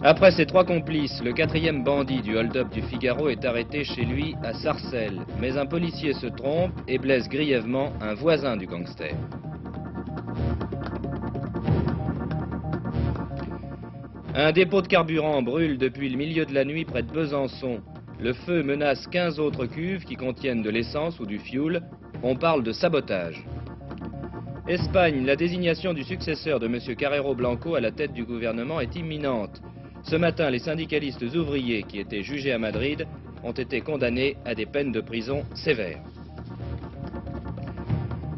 Après ses 3 complices, le 4e bandit du hold-up du Figaro est arrêté chez lui à Sarcelles. Mais un policier se trompe et blesse grièvement un voisin du gangster. Un dépôt de carburant brûle depuis le milieu de la nuit près de Besançon. Le feu menace 15 autres cuves qui contiennent de l'essence ou du fioul. On parle de sabotage. Espagne, la désignation du successeur de M. Carrero Blanco à la tête du gouvernement est imminente. Ce matin, les syndicalistes ouvriers qui étaient jugés à Madrid ont été condamnés à des peines de prison sévères.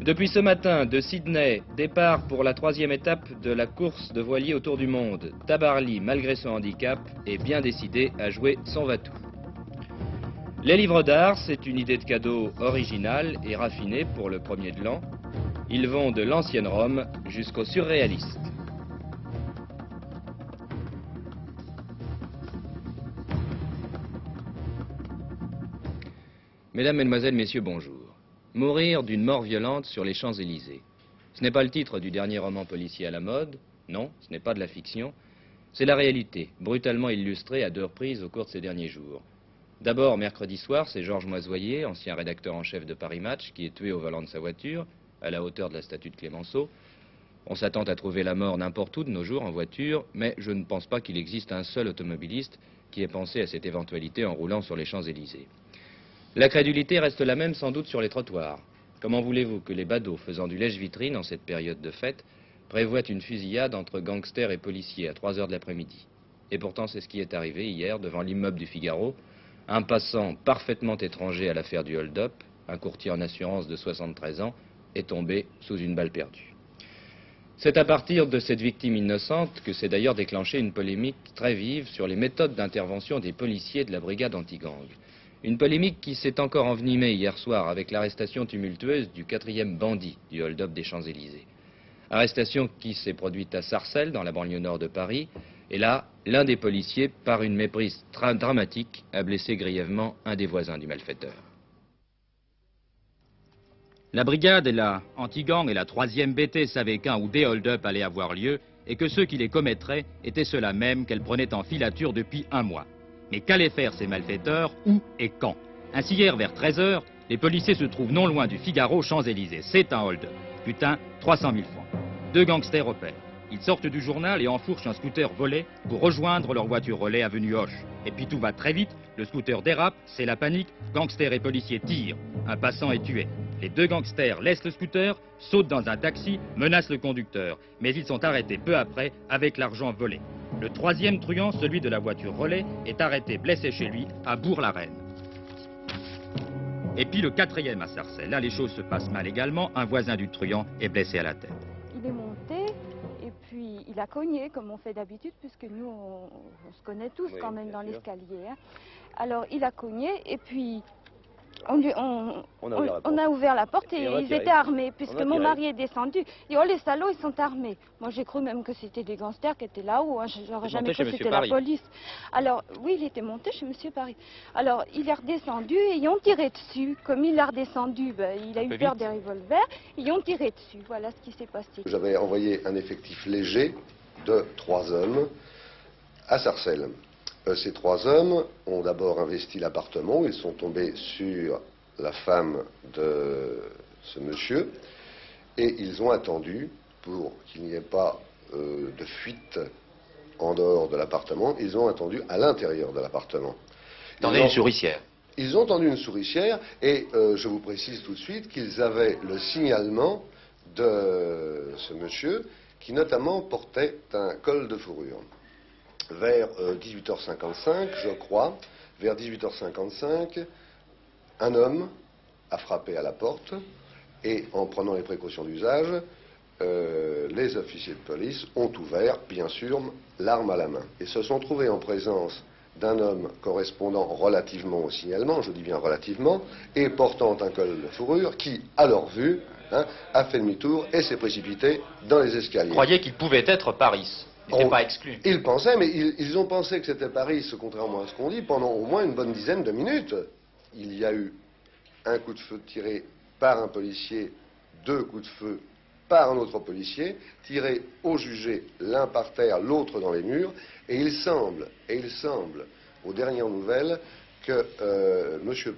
Depuis ce matin, de Sydney, départ pour la 3e étape de la course de voilier autour du monde. Tabarly, malgré son handicap, est bien décidé à jouer son va-tout. Les livres d'art, c'est une idée de cadeau originale et raffinée pour le 1er de l'an. Ils vont de l'ancienne Rome jusqu'au surréaliste. Mesdames, Mesdemoiselles, Messieurs, bonjour. Mourir d'une mort violente sur les Champs-Élysées. Ce n'est pas le titre du dernier roman policier à la mode, non, ce n'est pas de la fiction, c'est la réalité, brutalement illustrée à 2 reprises au cours de ces derniers jours. D'abord, mercredi soir, c'est Georges Moisoyer, ancien rédacteur en chef de Paris Match, qui est tué au volant de sa voiture, à la hauteur de la statue de Clémenceau. On s'attend à trouver la mort n'importe où de nos jours en voiture, mais je ne pense pas qu'il existe un seul automobiliste qui ait pensé à cette éventualité en roulant sur les Champs-Élysées. La crédulité reste la même sans doute sur les trottoirs. Comment voulez-vous que les badauds faisant du lèche-vitrine en cette période de fête prévoient une fusillade entre gangsters et policiers à 3 heures de l'après-midi? Et pourtant c'est ce qui est arrivé hier devant l'immeuble du Figaro. Un passant parfaitement étranger à l'affaire du hold-up, un courtier en assurance de 73 ans, est tombé sous une balle perdue. C'est à partir de cette victime innocente que s'est d'ailleurs déclenchée une polémique très vive sur les méthodes d'intervention des policiers de la brigade anti-gang. Une polémique qui s'est encore envenimée hier soir avec l'arrestation tumultueuse du 4e bandit du hold-up des Champs-Élysées. Arrestation qui s'est produite à Sarcelles, dans la banlieue nord de Paris. Et là, l'un des policiers, par une méprise dramatique, a blessé grièvement un des voisins du malfaiteur. La brigade et la anti-gang et la 3e BT savaient qu'un ou des hold-up allaient avoir lieu et que ceux qui les commettraient étaient ceux-là même qu'elles prenaient en filature depuis 1 mois. Mais qu'allaient faire ces malfaiteurs, où et quand? Ainsi hier vers 13 h, les policiers se trouvent non loin du Figaro Champs-Élysées. C'est un hold-up. Putain, 300 000 francs. 2 gangsters opèrent. Ils sortent du journal et enfourchent un scooter volé pour rejoindre leur voiture relais avenue Hoche. Et puis tout va très vite, le scooter dérape, c'est la panique, gangsters et policiers tirent. Un passant est tué. Les 2 gangsters laissent le scooter, sautent dans un taxi, menacent le conducteur. Mais ils sont arrêtés peu après avec l'argent volé. Le 3e truand, celui de la voiture relais, est arrêté blessé chez lui à Bourg-la-Reine. Et puis le 4e à Sarcelles. Là, les choses se passent mal également. Un voisin du truand est blessé à la tête. Il est monté et puis il a cogné comme on fait d'habitude, puisque nous, on se connaît tous quand même dans l'escalier. Hein. Alors il a cogné et puis on a ouvert la porte et ils étaient armés, puisque mon mari est descendu. Il dit, oh les salauds, ils sont armés. Moi j'ai cru même que c'était des gangsters qui étaient là-haut, hein. J'aurais jamais cru que c'était la police. Alors oui, il était monté chez M. Paris. Alors il est redescendu et ils ont tiré dessus. Comme il est redescendu, ben, il a eu peur des revolvers, ils ont tiré dessus. Voilà ce qui s'est passé. J'avais envoyé un effectif léger de 3 hommes à Sarcelles. Ces 3 hommes ont d'abord investi l'appartement, ils sont tombés sur la femme de ce monsieur et ils ont attendu, pour qu'il n'y ait pas de fuite en dehors de l'appartement, ils ont attendu à l'intérieur de l'appartement. Tendaient une souricière. Ils ont tendu une souricière et je vous précise tout de suite qu'ils avaient le signalement de ce monsieur qui notamment portait un col de fourrure. Vers 18h55, je crois, vers 18h55, un homme a frappé à la porte et en prenant les précautions d'usage, les officiers de police ont ouvert, bien sûr, l'arme à la main. Et se sont trouvés en présence d'un homme correspondant relativement au signalement, je dis bien relativement, et portant un col de fourrure qui, à leur vue, a fait demi-tour et s'est précipité dans les escaliers. Vous croyez qu'il pouvait être Paris? Il n'était pas exclu. Ils pensaient, mais ils ont pensé que c'était Paris, contrairement à ce qu'on dit, pendant au moins une bonne dizaine de minutes. Il y a eu un coup de feu tiré par un policier, 2 coups de feu par un autre policier, tirés au jugé, l'un par terre, l'autre dans les murs, et il semble, aux dernières nouvelles, que monsieur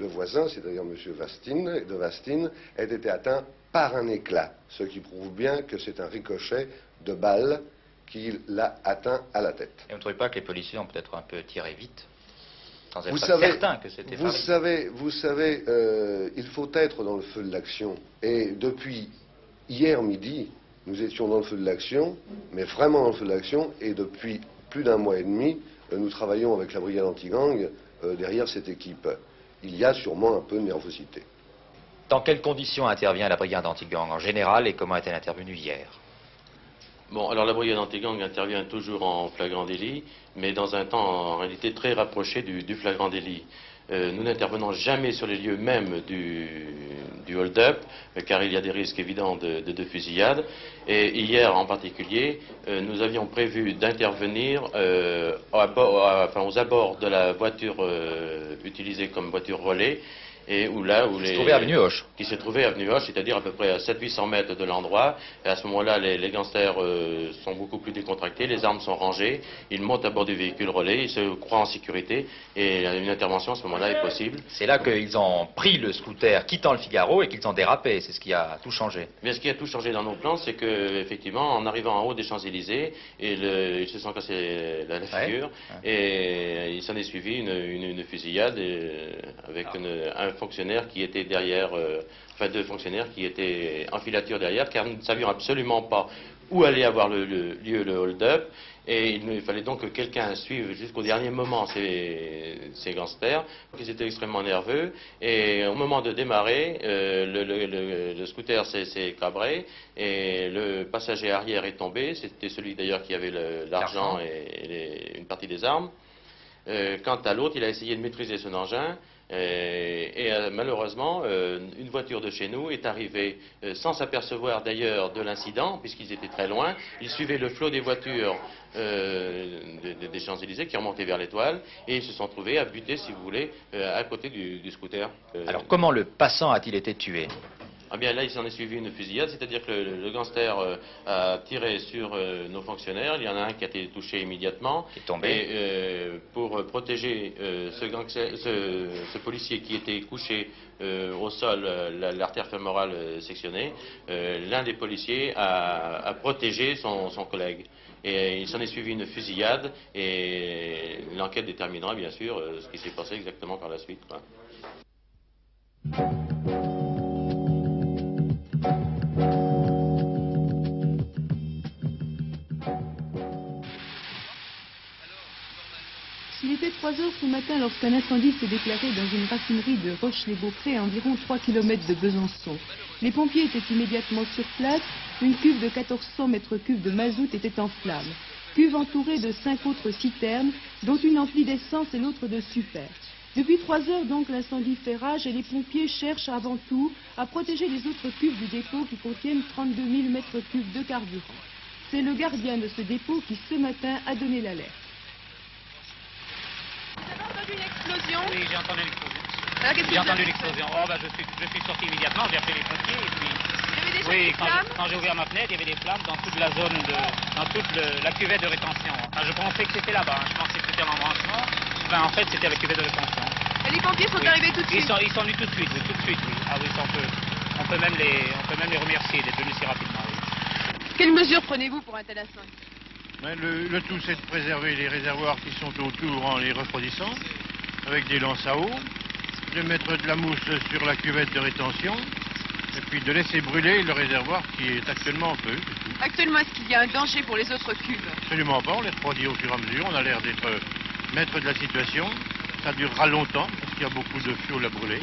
le voisin, c'est-à-dire monsieur de Vastine, ait été atteint par un éclat, ce qui prouve bien que c'est un ricochet de balle qui l'a atteint à la tête. Et vous ne trouvez pas que les policiers ont peut-être un peu tiré vite, sans être certain que c'était fabriqué? Vous savez, il faut être dans le feu de l'action. Et depuis hier midi, nous étions dans le feu de l'action, mais vraiment dans le feu de l'action, et depuis plus d'1 mois et demi, nous travaillons avec la brigade anti-gang derrière cette équipe. Il y a sûrement un peu de nervosité. Dans quelles conditions intervient la brigade anti-gang en général et comment est-elle intervenue hier? Bon, alors la brigade anti-gang intervient toujours en flagrant délit, mais dans un temps en réalité très rapproché du flagrant délit. Nous n'intervenons jamais sur les lieux même du hold-up, car il y a des risques évidents de fusillade. Et hier en particulier, nous avions prévu d'intervenir aux abords de la voiture utilisée comme voiture relais, et qui se trouvait avenue Hoche, c'est-à-dire à peu près à 700-800 mètres de l'endroit. Et à ce moment-là, les gangsters sont beaucoup plus décontractés, les armes sont rangées, ils montent à bord du véhicule relais, ils se croient en sécurité, et une intervention à ce moment-là est possible. C'est là qu'ils ont pris le scooter quittant le Figaro et qu'ils ont dérapé, c'est ce qui a tout changé. Mais ce qui a tout changé dans nos plans, c'est qu'effectivement, en arrivant en haut des Champs-Élysées, ils se sont cassés la figure, et il s'en est suivi une fusillade avec un fonctionnaire qui était derrière, enfin 2 fonctionnaires qui étaient en filature derrière, car nous ne savions absolument pas où allait avoir lieu le hold-up, et il fallait donc que quelqu'un suive jusqu'au dernier moment ces gangsters. Ils étaient extrêmement nerveux, et au moment de démarrer, le scooter s'est cabré, et le passager arrière est tombé, c'était celui d'ailleurs qui avait l'argent et une partie des armes. Quant à l'autre, il a essayé de maîtriser son engin, et malheureusement, une voiture de chez nous est arrivée sans s'apercevoir d'ailleurs de l'incident, puisqu'ils étaient très loin. Ils suivaient le flot des voitures des Champs-Élysées qui remontaient vers l'Étoile, et ils se sont trouvés à buter, si vous voulez, à côté du scooter. Alors comment le passant a-t-il été tué? Ah bien là, il s'en est suivi une fusillade, c'est-à-dire que le gangster a tiré sur nos fonctionnaires. Il y en a un qui a été touché immédiatement. Qui est tombé. Et pour protéger ce policier qui était couché au sol, l'artère fémorale sectionnée, l'un des policiers a protégé son collègue. Et il s'en est suivi une fusillade, et l'enquête déterminera bien sûr ce qui s'est passé exactement par la suite, quoi. Il était 3 heures ce matin lorsqu'un incendie s'est déclaré dans une raffinerie de Roche-les-Beaupré à environ 3 km de Besançon. Les pompiers étaient immédiatement sur place. Une cuve de 1400 mètres cubes de mazout était en flammes. Cuve entourée de 5 autres citernes, dont une emplie d'essence et l'autre de super. Depuis 3 heures donc l'incendie fait rage et les pompiers cherchent avant tout à protéger les autres cuves du dépôt qui contiennent 32 000 mètres cubes de carburant. C'est le gardien de ce dépôt qui ce matin a donné l'alerte. Vous avez entendu une explosion? Oui, j'ai entendu l'explosion. J'ai entendu l'explosion. Oh, bah, je suis sorti immédiatement, j'ai appelé les pompiers et puis... Il y avait déjà Oui, des flammes? quand j'ai ouvert ma fenêtre, il y avait des flammes dans toute la zone, dans toute la cuvette de rétention. Enfin, je pensais que c'était là-bas, je pensais que c'était l'embranchement. Enfin, en fait, c'était la cuvette de rétention. Et les pompiers sont arrivés tout de suite? Ils sont venus tout de suite, oui, tout de suite, oui. Ah oui, ça, on peut même les remercier d'être venus si rapidement, oui. Quelles mesures prenez-vous pour un tel incendie? Le tout, c'est de préserver les réservoirs qui sont autour en les refroidissant, avec des lances à eau, de mettre de la mousse sur la cuvette de rétention, et puis de laisser brûler le réservoir qui est actuellement en feu. Actuellement, est-ce qu'il y a un danger pour les autres cuves? Absolument pas, on les refroidit au fur et à mesure, on a l'air d'être maître de la situation. Ça durera longtemps, parce qu'il y a beaucoup de fioul à brûler.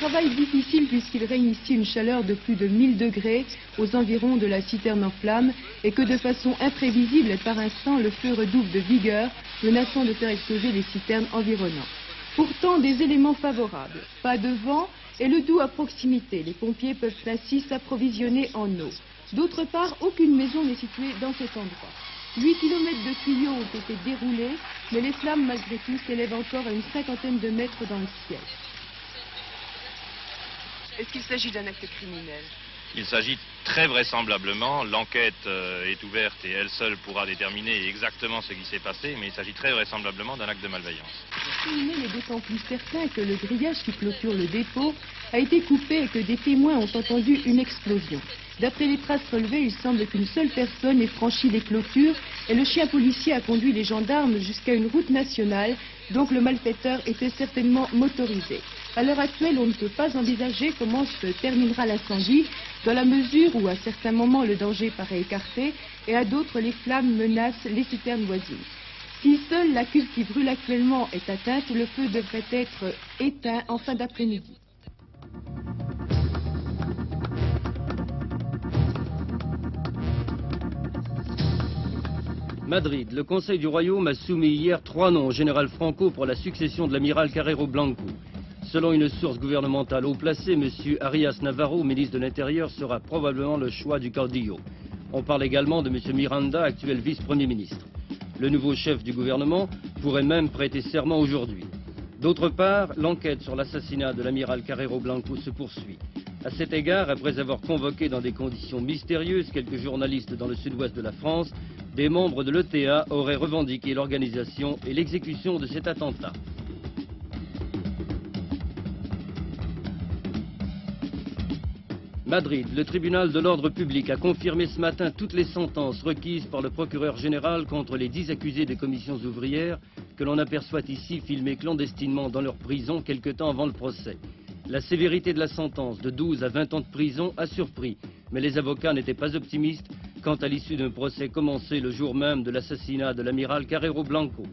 Travail difficile puisqu'il règne ici une chaleur de plus de 1000 degrés aux environs de la citerne en flammes et que de façon imprévisible et par instant le feu redouble de vigueur, menaçant de faire exploser les citernes environnantes. Pourtant des éléments favorables, pas de vent et le Doubs à proximité. Les pompiers peuvent ainsi s'approvisionner en eau. D'autre part, aucune maison n'est située dans cet endroit. 8 km de tuyaux ont été déroulés, mais les flammes malgré tout s'élèvent encore à une 50aine de mètres dans le ciel. Est-ce qu'il s'agit d'un acte criminel? Il s'agit très vraisemblablement, l'enquête est ouverte et elle seule pourra déterminer exactement ce qui s'est passé, mais il s'agit très vraisemblablement d'un acte de malveillance. Le criminel est d'autant plus certain que le grillage qui clôture le dépôt a été coupé et que des témoins ont entendu une explosion. D'après les traces relevées, il semble qu'une seule personne ait franchi les clôtures et le chien policier a conduit les gendarmes jusqu'à une route nationale, donc le malfaiteur était certainement motorisé. À l'heure actuelle, on ne peut pas envisager comment se terminera l'incendie, dans la mesure où à certains moments le danger paraît écarté et à d'autres les flammes menacent les citernes voisines. Si seule la cuve qui brûle actuellement est atteinte, le feu devrait être éteint en fin d'après-midi. Madrid, le Conseil du Royaume a soumis hier 3 noms au général Franco pour la succession de l'amiral Carrero Blanco. Selon une source gouvernementale haut placée, M. Arias Navarro, ministre de l'Intérieur, sera probablement le choix du caudillo. On parle également de M. Miranda, actuel vice-premier ministre. Le nouveau chef du gouvernement pourrait même prêter serment aujourd'hui. D'autre part, l'enquête sur l'assassinat de l'amiral Carrero Blanco se poursuit. À cet égard, après avoir convoqué dans des conditions mystérieuses quelques journalistes dans le sud-ouest de la France, des membres de l'ETA auraient revendiqué l'organisation et l'exécution de cet attentat. Madrid, le tribunal de l'ordre public a confirmé ce matin toutes les sentences requises par le procureur général contre les 10 accusés des commissions ouvrières que l'on aperçoit ici filmés clandestinement dans leur prison quelque temps avant le procès. La sévérité de la sentence de 12 à 20 ans de prison a surpris, mais les avocats n'étaient pas optimistes quant à l'issue d'un procès commencé le jour même de l'assassinat de l'amiral Carrero Blanco.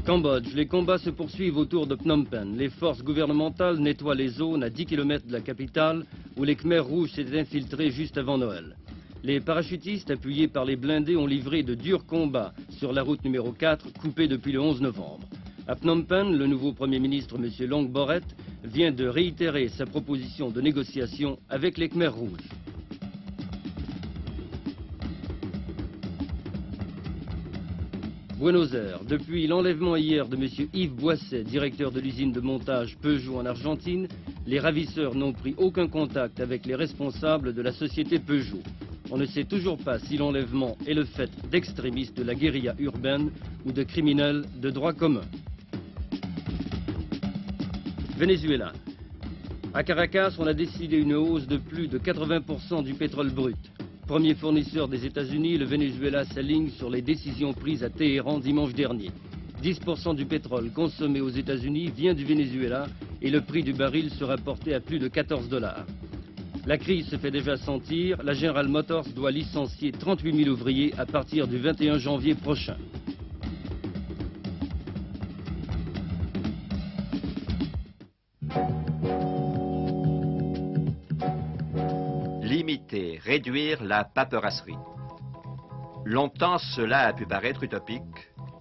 Cambodge, les combats se poursuivent autour de Phnom Penh. Les forces gouvernementales nettoient les zones à 10 km de la capitale où les Khmers rouges s'étaient infiltrés juste avant Noël. Les parachutistes, appuyés par les blindés, ont livré de durs combats sur la route numéro 4, coupée depuis le 11 novembre. À Phnom Penh, le nouveau Premier ministre, M. Long Boret, vient de réitérer sa proposition de négociation avec les Khmers rouges. Buenos Aires, depuis l'enlèvement hier de M. Yves Boisset, directeur de l'usine de montage Peugeot en Argentine, les ravisseurs n'ont pris aucun contact avec les responsables de la société Peugeot. On ne sait toujours pas si l'enlèvement est le fait d'extrémistes de la guérilla urbaine ou de criminels de droit commun. Venezuela. À Caracas, on a décidé une hausse de plus de 80% du pétrole brut. Premier fournisseur des États-Unis, le Venezuela s'aligne sur les décisions prises à Téhéran dimanche dernier. 10% du pétrole consommé aux États-Unis vient du Venezuela et le prix du baril sera porté à plus de 14 $. La crise se fait déjà sentir. La General Motors doit licencier 38 000 ouvriers à partir du 21 janvier prochain. Limiter, réduire la paperasserie. Longtemps, cela a pu paraître utopique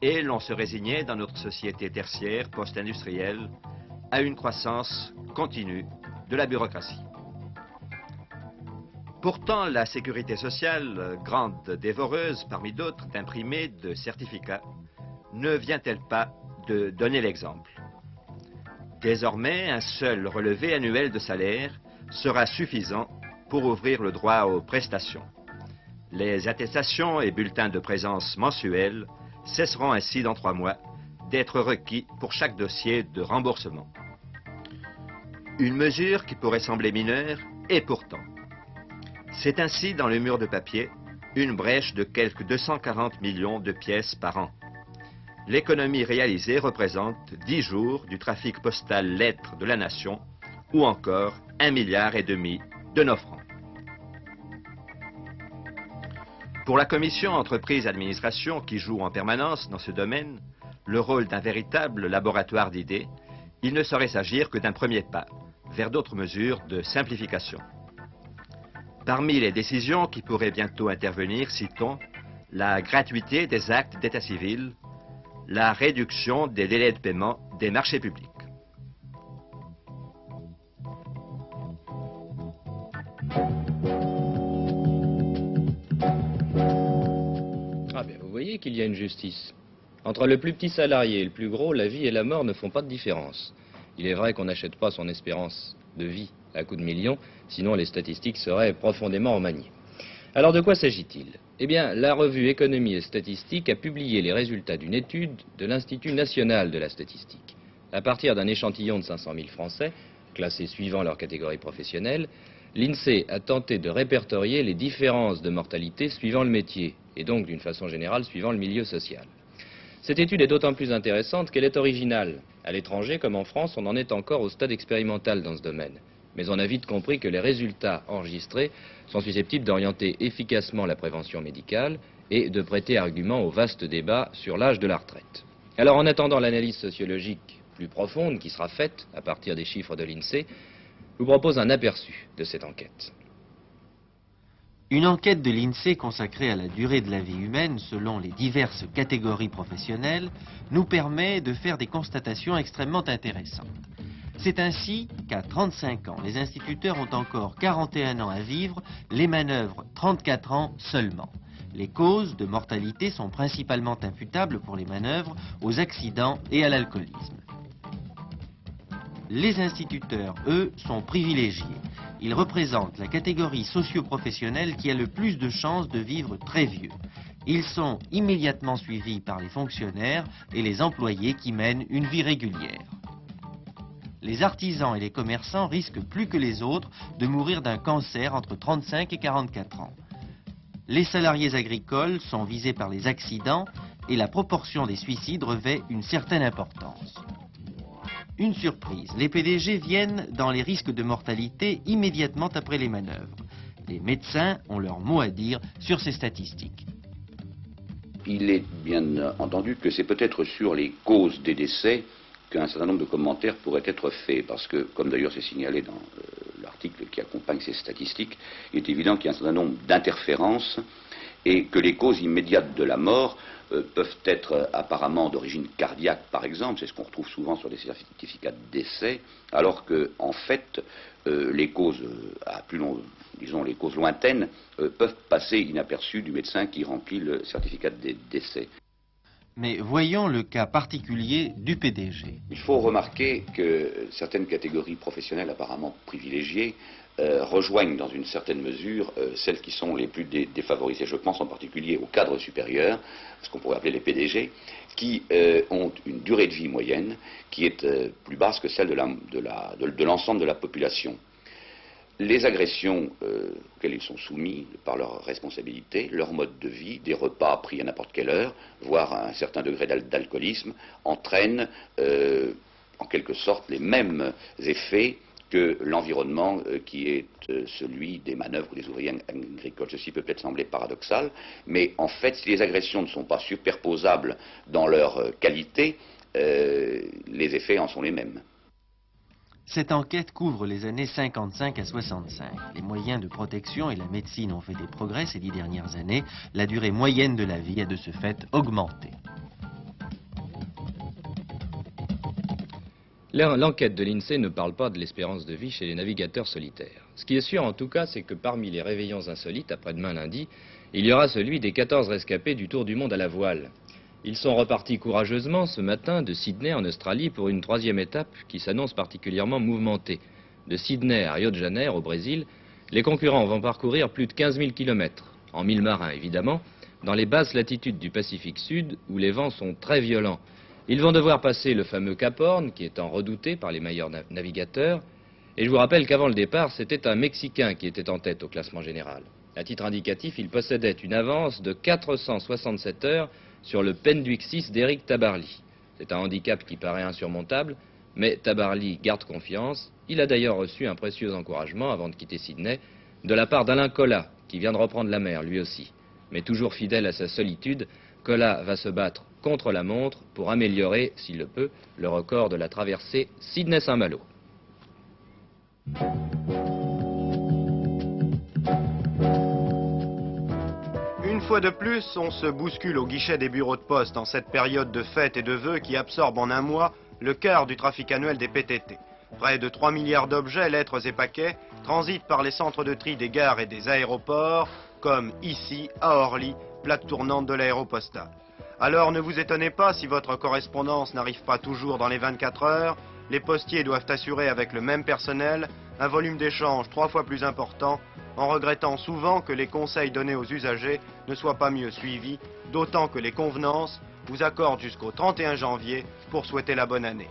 et l'on se résignait dans notre société tertiaire post-industrielle à une croissance continue de la bureaucratie. Pourtant, la sécurité sociale, grande dévoreuse parmi d'autres d'imprimés de certificats, ne vient-elle pas de donner l'exemple? Désormais, un seul relevé annuel de salaire sera suffisant pour ouvrir le droit aux prestations. Les attestations et bulletins de présence mensuels cesseront ainsi dans 3 mois d'être requis pour chaque dossier de remboursement. Une mesure qui pourrait sembler mineure, et pourtant. C'est ainsi dans le mur de papier une brèche de quelques 240 millions de pièces par an. L'économie réalisée représente 10 jours du trafic postal lettres de la nation ou encore 1,5 milliard de nos francs. Pour la commission entreprise-administration qui joue en permanence dans ce domaine le rôle d'un véritable laboratoire d'idées, il ne saurait s'agir que d'un premier pas vers d'autres mesures de simplification. Parmi les décisions qui pourraient bientôt intervenir, citons la gratuité des actes d'état civil, la réduction des délais de paiement des marchés publics. Ah bien, vous voyez qu'il y a une justice. Entre le plus petit salarié et le plus gros, la vie et la mort ne font pas de différence. Il est vrai qu'on n'achète pas son espérance de vie à coups de millions, sinon les statistiques seraient profondément remaniées. Alors de quoi s'agit-il? Eh bien, la revue Économie et Statistique a publié les résultats d'une étude de l'Institut national de la statistique. À partir d'un échantillon de 500 000 Français, classés suivant leur catégorie professionnelle, l'INSEE a tenté de répertorier les différences de mortalité suivant le métier, et donc d'une façon générale suivant le milieu social. Cette étude est d'autant plus intéressante qu'elle est originale. À l'étranger comme en France, on en est encore au stade expérimental dans ce domaine. Mais on a vite compris que les résultats enregistrés sont susceptibles d'orienter efficacement la prévention médicale et de prêter argument au vaste débat sur l'âge de la retraite. Alors en attendant l'analyse sociologique plus profonde qui sera faite à partir des chiffres de l'INSEE, je vous propose un aperçu de cette enquête. Une enquête de l'INSEE consacrée à la durée de la vie humaine selon les diverses catégories professionnelles nous permet de faire des constatations extrêmement intéressantes. C'est ainsi qu'à 35 ans, les instituteurs ont encore 41 ans à vivre, les manœuvres 34 ans seulement. Les causes de mortalité sont principalement imputables pour les manœuvres aux accidents et à l'alcoolisme. Les instituteurs, eux, sont privilégiés. Ils représentent la catégorie socio-professionnelle qui a le plus de chances de vivre très vieux. Ils sont immédiatement suivis par les fonctionnaires et les employés qui mènent une vie régulière. Les artisans et les commerçants risquent plus que les autres de mourir d'un cancer entre 35 et 44 ans. Les salariés agricoles sont visés par les accidents et la proportion des suicides revêt une certaine importance. Une surprise, les PDG viennent dans les risques de mortalité immédiatement après les manœuvres. Les médecins ont leur mot à dire sur ces statistiques. Il est bien entendu que c'est peut-être sur les causes des décès qu'un certain nombre de commentaires pourraient être faits, parce que, comme d'ailleurs c'est signalé dans l'article qui accompagne ces statistiques, il est évident qu'il y a un certain nombre d'interférences et que les causes immédiates de la mort peuvent être apparemment d'origine cardiaque, par exemple, c'est ce qu'on retrouve souvent sur les certificats de décès, alors que, en fait, les causes à plus long, disons les causes lointaines, peuvent passer inaperçues du médecin qui remplit le certificat de décès. Mais voyons le cas particulier du PDG. Il faut remarquer que certaines catégories professionnelles apparemment privilégiées rejoignent dans une certaine mesure celles qui sont les plus défavorisées. Je pense en particulier aux cadres supérieurs, ce qu'on pourrait appeler les PDG, qui ont une durée de vie moyenne qui est plus basse que celle de l'ensemble de la population. Les agressions auxquelles ils sont soumis par leur responsabilité, leur mode de vie, des repas pris à n'importe quelle heure, voire un certain degré d'alcoolisme, entraînent en quelque sorte les mêmes effets que l'environnement qui est celui des manœuvres ou des ouvriers agricoles. Ceci peut peut-être sembler paradoxal, mais en fait, si les agressions ne sont pas superposables dans leur qualité, les effets en sont les mêmes. Cette enquête couvre les années 55 à 65. Les moyens de protection et la médecine ont fait des progrès ces 10 dernières années. La durée moyenne de la vie a de ce fait augmenté. L'enquête de l'INSEE ne parle pas de l'espérance de vie chez les navigateurs solitaires. Ce qui est sûr en tout cas, c'est que parmi les réveillons insolites, après-demain lundi, il y aura celui des 14 rescapés du Tour du Monde à la voile. Ils sont repartis courageusement ce matin de Sydney en Australie pour une 3e étape qui s'annonce particulièrement mouvementée. De Sydney à Rio de Janeiro au Brésil, les concurrents vont parcourir plus de 15 000 km, en 1000 marins évidemment, dans les basses latitudes du Pacifique Sud où les vents sont très violents. Ils vont devoir passer le fameux Cap Horn qui est tant redouté par les meilleurs navigateurs. Et je vous rappelle qu'avant le départ, c'était un Mexicain qui était en tête au classement général. À titre indicatif, il possédait une avance de 467 heures sur le Penduic 6 d'Éric Tabarly. C'est un handicap qui paraît insurmontable, mais Tabarly garde confiance. Il a d'ailleurs reçu un précieux encouragement avant de quitter Sydney de la part d'Alain Colas, qui vient de reprendre la mer lui aussi. Mais toujours fidèle à sa solitude, Colas va se battre contre la montre pour améliorer, s'il le peut, le record de la traversée Sydney-Saint-Malo. Une fois de plus, on se bouscule au guichet des bureaux de poste en cette période de fêtes et de vœux qui absorbe en un mois le quart du trafic annuel des PTT. Près de 3 milliards d'objets, lettres et paquets transitent par les centres de tri des gares et des aéroports, comme ici, à Orly, plaque tournante de l'aéropostale. Alors ne vous étonnez pas si votre correspondance n'arrive pas toujours dans les 24 heures. Les postiers doivent assurer avec le même personnel un volume d'échange 3 fois plus important, en regrettant souvent que les conseils donnés aux usagers ne soient pas mieux suivis, d'autant que les convenances vous accordent jusqu'au 31 janvier pour souhaiter la bonne année.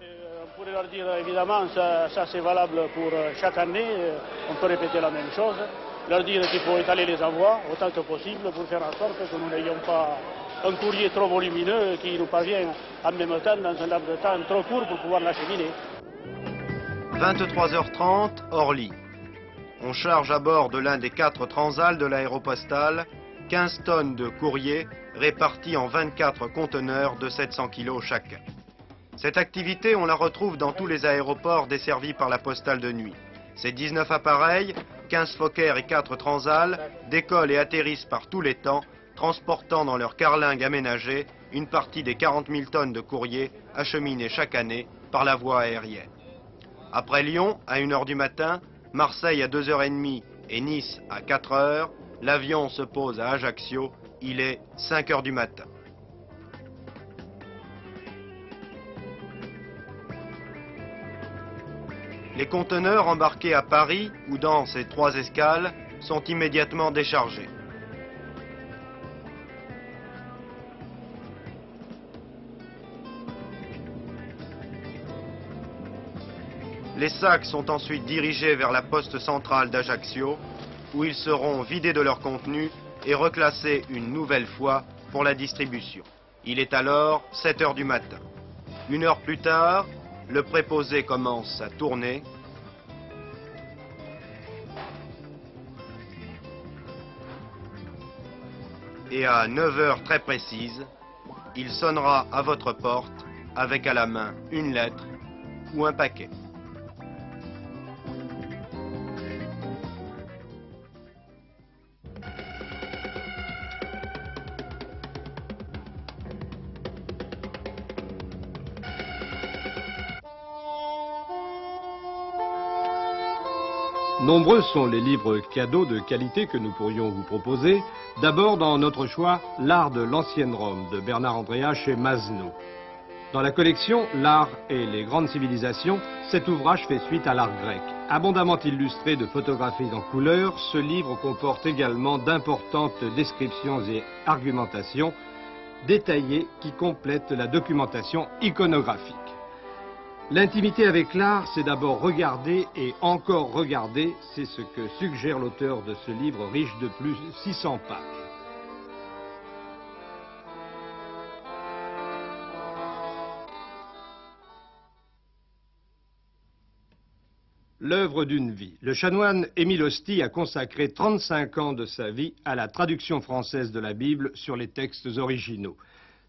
On pourrait leur dire évidemment, ça c'est valable pour chaque année, on peut répéter la même chose, leur dire qu'il faut étaler les envois autant que possible pour faire en sorte que nous n'ayons pas un courrier trop volumineux qui nous parvient en même temps dans un laps de temps trop court pour pouvoir l'acheminer. 23h30, Orly. On charge à bord de l'un des 4 transals de l'aéropostale 15 tonnes de courrier répartis en 24 conteneurs de 700 kg chacun. Cette activité, on la retrouve dans tous les aéroports desservis par la postale de nuit. Ces 19 appareils, 15 Fokker et 4 transals, décollent et atterrissent par tous les temps, transportant dans leur carlingue aménagée une partie des 40 000 tonnes de courrier acheminées chaque année par la voie aérienne. Après Lyon, à 1 h du matin, Marseille à 2 h 30 et Nice à 4 h, l'avion se pose à Ajaccio, il est 5 h du matin. Les conteneurs embarqués à Paris ou dans ces 3 escales sont immédiatement déchargés. Les sacs sont ensuite dirigés vers la poste centrale d'Ajaccio, où ils seront vidés de leur contenu et reclassés une nouvelle fois pour la distribution. Il est alors 7 h du matin. 1 heure plus tard, le préposé commence sa tournée. Et à 9 h très précises, il sonnera à votre porte avec à la main une lettre ou un paquet. Nombreux sont les livres cadeaux de qualité que nous pourrions vous proposer. D'abord, dans notre choix, L'art de l'ancienne Rome de Bernard Andréa chez Masno. Dans la collection L'art et les grandes civilisations, cet ouvrage fait suite à l'art grec. Abondamment illustré de photographies en couleur, ce livre comporte également d'importantes descriptions et argumentations détaillées qui complètent la documentation iconographique. L'intimité avec l'art, c'est d'abord regarder et encore regarder, c'est ce que suggère l'auteur de ce livre riche de plus de 600 pages. L'œuvre d'une vie. Le chanoine Émile Osty a consacré 35 ans de sa vie à la traduction française de la Bible sur les textes originaux.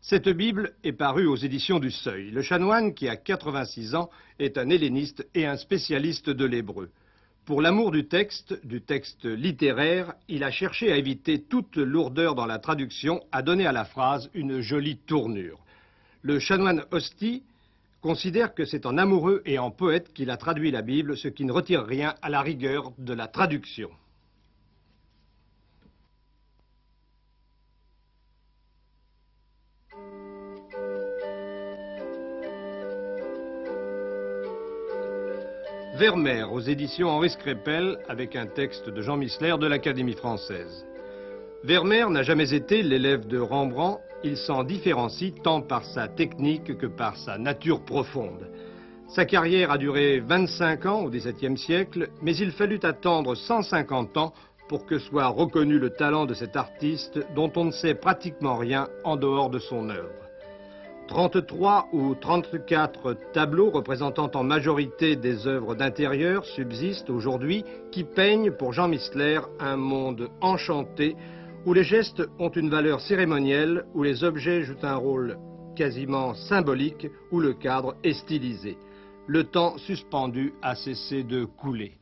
Cette Bible est parue aux éditions du Seuil. Le chanoine, qui a 86 ans, est un helléniste et un spécialiste de l'hébreu. Pour l'amour du texte littéraire, il a cherché à éviter toute lourdeur dans la traduction, à donner à la phrase une jolie tournure. Le chanoine Osty considère que c'est en amoureux et en poète qu'il a traduit la Bible, ce qui ne retire rien à la rigueur de la traduction. Vermeer, aux éditions Henri Scrépel, avec un texte de Jean Missler de l'Académie française. Vermeer n'a jamais été l'élève de Rembrandt, il s'en différencie tant par sa technique que par sa nature profonde. Sa carrière a duré 25 ans au XVIIe siècle, mais il fallut attendre 150 ans pour que soit reconnu le talent de cet artiste dont on ne sait pratiquement rien en dehors de son œuvre. 33 ou 34 tableaux représentant en majorité des œuvres d'intérieur subsistent aujourd'hui qui peignent pour Jean Missler un monde enchanté où les gestes ont une valeur cérémonielle, où les objets jouent un rôle quasiment symbolique, où le cadre est stylisé. Le temps suspendu a cessé de couler.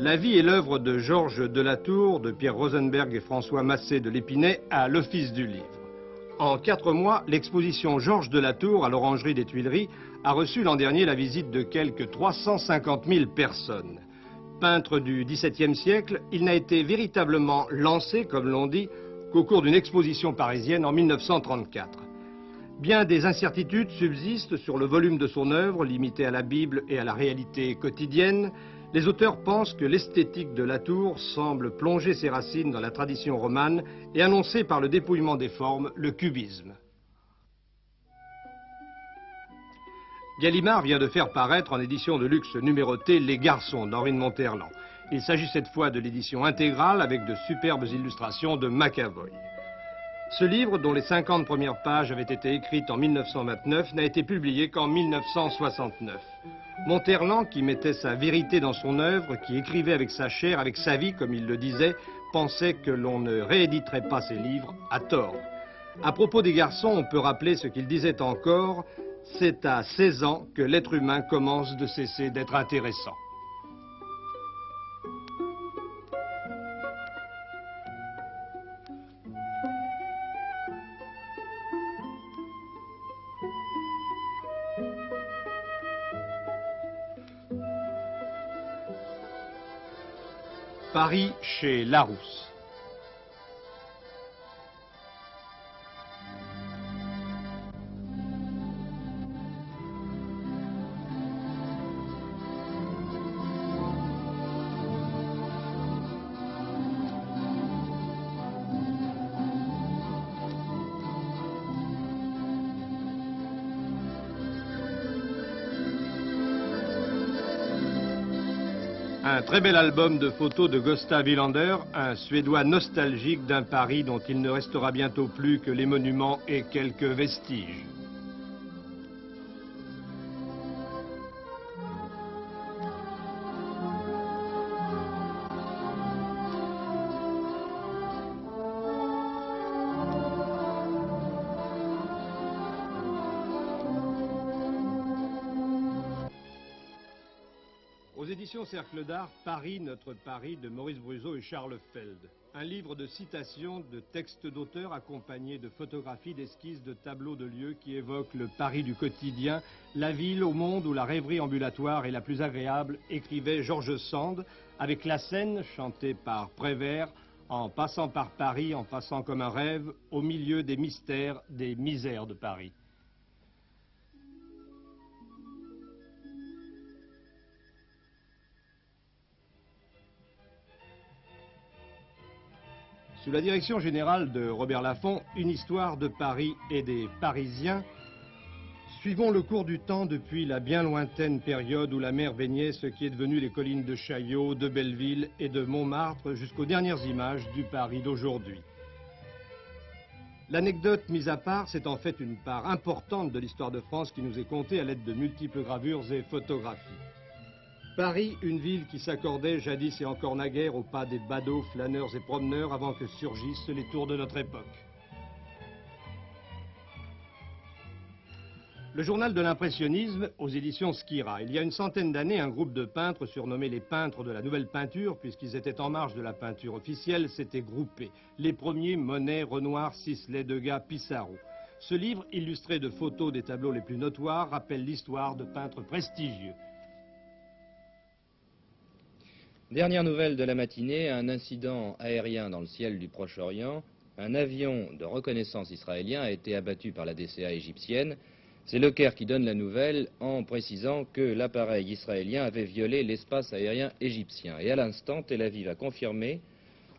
La vie et l'œuvre de Georges Delatour, de Pierre Rosenberg et François Massé de l'Épinay à l'Office du Livre. En 4 mois, l'exposition Georges Delatour à l'Orangerie des Tuileries a reçu l'an dernier la visite de quelques 350 000 personnes. Peintre du XVIIe siècle, il n'a été véritablement lancé, comme l'on dit, qu'au cours d'une exposition parisienne en 1934. Bien des incertitudes subsistent sur le volume de son œuvre, limité à la Bible et à la réalité quotidienne. Les auteurs pensent que l'esthétique de Latour semble plonger ses racines dans la tradition romane et annoncer par le dépouillement des formes le cubisme. Gallimard vient de faire paraître en édition de luxe numérotée Les Garçons d'Henri de Monterland. Il s'agit cette fois de l'édition intégrale avec de superbes illustrations de McAvoy. Ce livre, dont les 50 premières pages avaient été écrites en 1929, n'a été publié qu'en 1969. Monterland, qui mettait sa vérité dans son œuvre, qui écrivait avec sa chair, avec sa vie, comme il le disait, pensait que l'on ne rééditerait pas ses livres à tort. À propos des garçons, on peut rappeler ce qu'il disait encore: c'est à 16 ans que l'être humain commence de cesser d'être intéressant. Paris chez Larousse. Un très bel album de photos de Gustav Hylander, un Suédois nostalgique d'un Paris dont il ne restera bientôt plus que les monuments et quelques vestiges. Aux éditions Cercle d'Art, Paris, notre Paris, de Maurice Bruzeau et Charles Feld. Un livre de citations, de textes d'auteurs accompagnés de photographies, d'esquisses, de tableaux de lieux qui évoquent le Paris du quotidien, la ville au monde où la rêverie ambulatoire est la plus agréable, écrivait George Sand, avec la Seine, chantée par Prévert, en passant par Paris, en passant comme un rêve, au milieu des mystères, des misères de Paris. Sous la direction générale de Robert Laffont, une histoire de Paris et des Parisiens. Suivons le cours du temps depuis la bien lointaine période où la mer baignait ce qui est devenu les collines de Chaillot, de Belleville et de Montmartre jusqu'aux dernières images du Paris d'aujourd'hui. L'anecdote mise à part, c'est en fait une part importante de l'histoire de France qui nous est contée à l'aide de multiples gravures et photographies. Paris, une ville qui s'accordait jadis et encore naguère au pas des badauds, flâneurs et promeneurs avant que surgissent les tours de notre époque. Le journal de l'impressionnisme aux éditions Skira. Il y a une centaine d'années, un groupe de peintres surnommés les peintres de la nouvelle peinture, puisqu'ils étaient en marge de la peinture officielle, s'étaient groupés. Les premiers, Monet, Renoir, Sisley, Degas, Pissarro. Ce livre, illustré de photos des tableaux les plus notoires, rappelle l'histoire de peintres prestigieux. Dernière nouvelle de la matinée, un incident aérien dans le ciel du Proche-Orient. Un avion de reconnaissance israélien a été abattu par la DCA égyptienne. C'est Le Caire qui donne la nouvelle en précisant que l'appareil israélien avait violé l'espace aérien égyptien. Et à l'instant, Tel Aviv a confirmé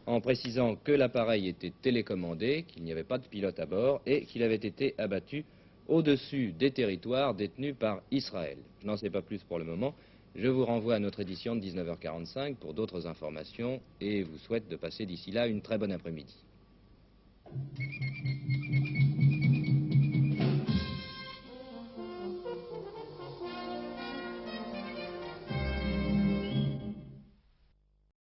en précisant que l'appareil était télécommandé, qu'il n'y avait pas de pilote à bord et qu'il avait été abattu au-dessus des territoires détenus par Israël. Je n'en sais pas plus pour le moment. Je vous renvoie à notre édition de 19h45 pour d'autres informations et vous souhaite de passer d'ici là une très bonne après-midi.